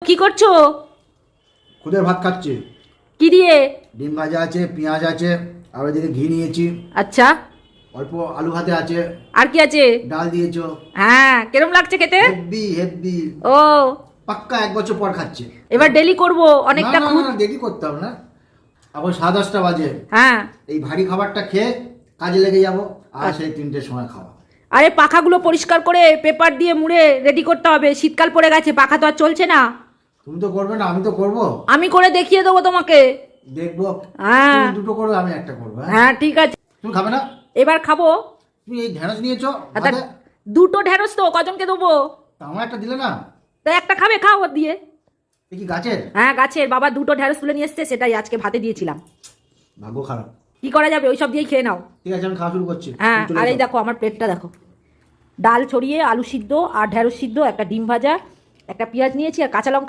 কি করছো? খুদের ভাত খাচ্ছি। কি দিয়ে? ডিম ভাজা আছে, পেঁয়াজ আছে, আর ওইদিকে ঘি নিয়েছি, আচ্ছা, অল্প আলু ভাতে আছে, আর কি আছে? ডাল দিয়েছো। হ্যাঁ, কিরম লাগছে খেতে? হেব্বি হেব্বি। ও, পাক্কা 1 বছর পর খাচ্ছে। এবার ডেলি করবো না অনেকটা না খুদ। না, দেরি করতে হবে না। এখন 10:30 বাজে। হ্যাঁ, এই ভারী খাবারটা খেয়ে কাজে লেগে যাবো, আর সেই 3টের সময় খাওয়া। আরে পাখাগুলো পরিষ্কার করে পেপার দিয়ে মুড়ে রেডি করতে হবে, শীতকাল পড়ে গেছে, পাখা তো আর চলছে না। তুমি তো করবে না, আমি তো করবো। আমি করে দেখিয়ে দেবো তোমাকে। দেখবো। হ্যাঁ তুমি 2টো করবে, আমি 1টা করবো। হ্যাঁ, হ্যাঁ, ঠিক আছে। তুমি খাবে না? এবার খাবো। তুমি এই ঢেঁড়স নিয়েছো আচ্ছা, ভাতে? 2টো ঢেঁড়স তো কজনকে দেবো? তা আমার একটা দিলে না। তো একটা খাবে, খাও ওর দিয়ে। এ কি গাছের? হ্যাঁ, গাছের। বাবা 2টো ঢেঁড়স তুলে নিয়ে এসছে, সেটাই আজকে ভাতে দিয়েছিলাম। ভাগ্য খারাপ। কি করা যাবে, ওই সব দিয়েই খেয়ে নাও। ঠিক আছে, আমি খাওয়া শুরু করছি। হ্যাঁ, তুমি চলে আর এই যাও। দেখো আমার প্লেটটা দেখো, ডাল ছড়িয়ে, আলু সিদ্ধ আর ঢেঁড়স সিদ্ধ, একটা ডিম ভাজা, একটা পেঁয়াজ নিয়েছি আর কাঁচা লঙ্কা